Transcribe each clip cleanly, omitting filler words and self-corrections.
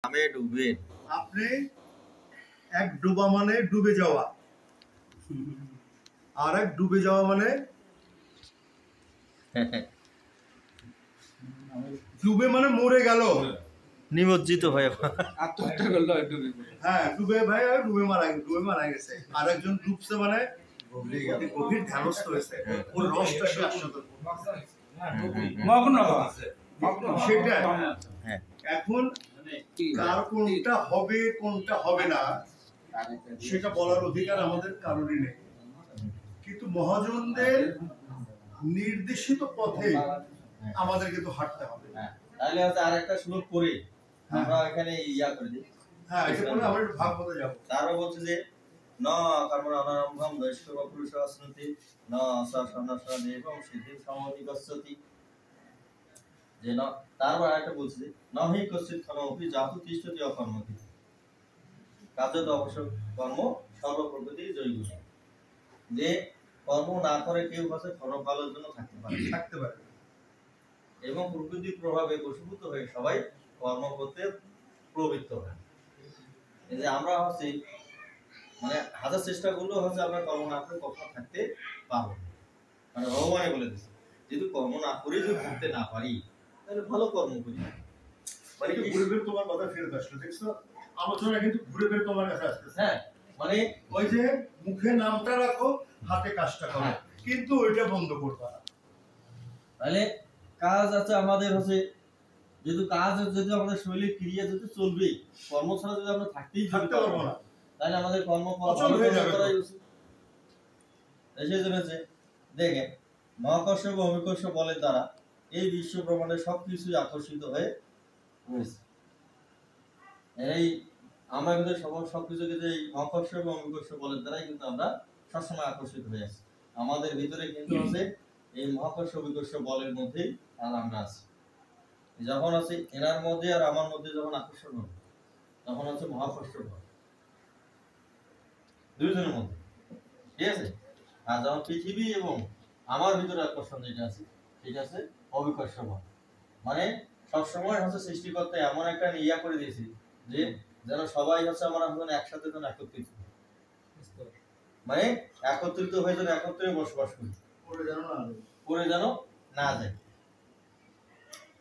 নামে ডুবেন। আপনি এক ডুবা মানে ডুবে যাওয়া, আর এক ডুবে যাওয়া মানে ডুবে মানে মরে গেল, নিমজ্জিত হয়ে আত্মহত্যা করলো। হ্যাঁ ডুবে ভাই ডুবে মারা গেছে। আর একজন ডুবছে মানে গভীর ধ্যানস্থ হয়েছে, ওর রসটা সে আস্বাদন সেটা। এখন কার কোনটা হবে কোনটা হবে না সেটা বলার অধিকার আমাদের কারোরই নেই, কিন্তু মহাজনদের নির্দেশিত পথে আমাদের কিন্তু হাঁটতে হবে। তাহলে হচ্ছে আরেকটা শ্লোক পড়ে আমরা এখানে ইয়া করে দিই। হ্যাঁ এটা পরে আমরা একটু ভাগ হতে যাব। তারও বলছে যে ন কর্মণ অনারম্ভম দৈষ্ক্য পুরুষ অশ্নুতি ন সসনসন দেবং সিদ্ধি সমতি গচ্ছতি। যে ন তারপর আরেকটা বলছে যে নহি কশ্চিৎ কর্মপি জাতু তিষ্ঠতি অকর্মতি কার্যত অবশ্য কর্ম সর্বপ্রকৃতি জৈব। যে কর্ম না করে কেউ হচ্ছে ক্ষণকালের জন্য থাকতে পারে এবং প্রকৃতির প্রভাবে বশীভূত হয়ে সবাই কর্ম করতে প্রবৃত্ত হয়। এই যে আমরা হচ্ছে মানে হাজার চেষ্টা করলেও হচ্ছে আমরা কর্ম না করে কখনো থাকতে পারবো না। মানে ভগবানে বলে দিচ্ছে যেহেতু কর্ম না করে যদি থাকতে না পারি তাহলে ভালো কর্ম করি। মানে ঘুরে ফিরে তোমার কথা ফেরত আসলো, দেখছো আলোচনা কিন্তু ঘুরে ফিরে তোমার কাছে আসতেছে। হ্যাঁ মানে ওই যে মুখে নামটা রাখো হাতে কাজটা করো, কিন্তু ওইটা বন্ধ করবে না। তাহলে কাজ আছে আমাদের হচ্ছে যেহেতু কাজ যদি আমাদের শরীরে ক্রিয়া যদি চলবে, কর্ম ছাড়া যদি আমরা থাকতে পারবো না তাহলে আমাদের কর্ম অচল হয়ে যাবে। সেই জন্য দেখেন মহাকর্ষ ও অভিকর্ষ বলের দ্বারা এই বিশ্ব ব্রহ্মাণ্ডের সবকিছুই আকর্ষিত হয়ে রয়েছে। এই আমরা কিন্তু সবকিছু কিন্তু এই মহাকর্ষ এবং অভিকর্ষ বলের দ্বারাই কিন্তু আমরা সবসময় আকর্ষিত হয়ে আছি। আমাদের ভিতরে কিন্তু হচ্ছে এই মহাকর্ষ অভিকর্ষ বলের মধ্যেই আর আমরা আছি। যখন আছে এনার মধ্যে আর আমার মধ্যে যখন আকর্ষণ হবে তখন হচ্ছে মহাকর্ষ বল দুইজনের মধ্যে, ঠিক আছে। আর যখন পৃথিবী এবং আমার ভিতরে আকর্ষণ যেটা আছে সেটা আছে অবিকর্ষ বল। মানে সবসময় হচ্ছে সৃষ্টিকর্তা এমন একটা ইয়া করে দিয়েছি যে যেন সবাই হচ্ছে আমরা হচ্ছে একসাথে যেন একত্রিত, মানে একত্রিত হয়ে যেন একত্রে বসবাস করি, করে যেন না যায়।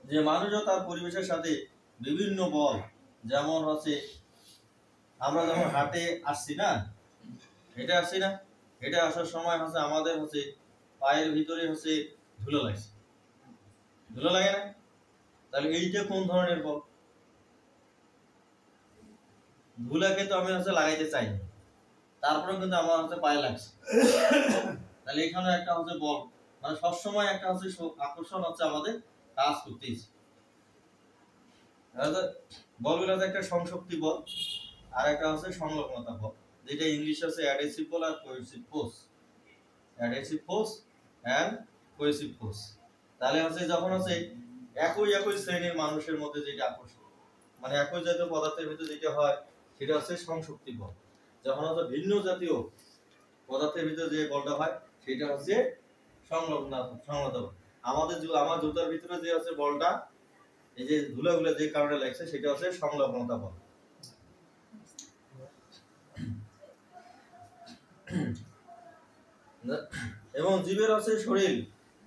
যে মানুষও তার পরিবেশের সাথে বিভিন্ন বল, যেমন হচ্ছে আমরা যখন হাটে আসছি না, এটা আসছি না, এটা আসার সময় হচ্ছে আমাদের হচ্ছে পায়ের ভিতরে হচ্ছে ধুলো লাগছে, ধুলো লাগে না? তাহলে এইটা কোন ধরনের বল? ধুলাকে তো আমি হচ্ছে লাগাইতে চাই না, তারপরে কিন্তু আমার হচ্ছে পায়ে লাগছে। তাহলে এখানে একটা হচ্ছে বল, মানে সবসময় একটা হচ্ছে আকর্ষণ হচ্ছে আমাদের কাজ করতেছে। বলগুলো একটা সংশক্তি বল আর একটা হচ্ছে সংলগ্নতা বল, যেটা ইংলিশে আছে অ্যাডহেসিভ বল আর cohesive force. Adhesive force and cohesive force. তাহলে হচ্ছে যখন হচ্ছে একই শ্রেণীর মানুষের মধ্যে যেটা আকর্ষণ, মানে একই জাতীয় পদার্থের ভিতরে যেটা হয় সেটা হচ্ছে সংশক্তি বল। যখন হচ্ছে ভিন্ন জাতীয় পদার্থের ভিতরে যে বলটা হয় সেটা হচ্ছে সংলগ্নতা বল। আমার জুতার ভিতরে যে হচ্ছে বলটা, এই যে ধুলাগুলো যে কারণে লাগছে সেটা হচ্ছে সংলগ্নতা বল। এবং জীবের হচ্ছে শরীর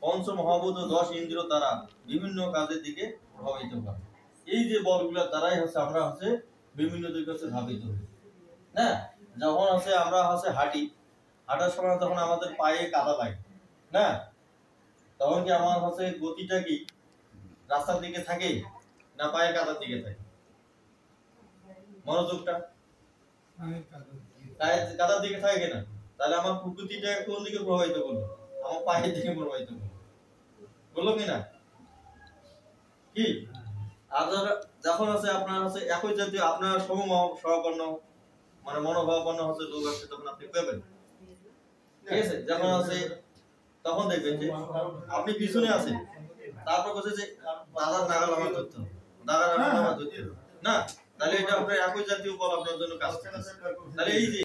পঞ্চ মহাভূত 10 ইন্দ্রিয় দ্বারা বিভিন্ন কাজের দিকে প্রভাবিত করে। এই যে বলগুলোর দ্বারাই হচ্ছে আমরা হচ্ছে বিভিন্ন দিকে হচ্ছে ধাবিত হই। হ্যাঁ, যখন হচ্ছে আমরা হচ্ছে হাঁটার সময় তখন আমাদের পায়ে কাদা লাগে না, তখন কি আমার হচ্ছে গতিটা কি রাস্তার দিকে থাকে না পায়ে কাদার দিকে থাকে? মনোযোগটা কাদার দিকে থাকে কিনা? তাহলে আমার প্রকৃতিটা কোন দিকে প্রভাবিত করলো? আমার পায়ের দিকে প্রভাবিত করলো কিনা? কি আর যখন আছে আপনার হচ্ছে একই জাতীয় আপনার সমসহপন্ন মানে মনোভাবাপন্ন হচ্ছে লোক আছে, তখন আপনি পাবেন, ঠিক আছে। যখন আছে তখন দেখবেন যে আপনি পিছনে আছেন, তারপর বলছে যে দাদার নাগাল আমার ধরতে হবে, দাদার নাগাল আমার ধরতে হবে না, তাহলে এটা আপনার একই জাতীয় বল আপনার জন্য কাজ করতেছে। তাহলে এই যে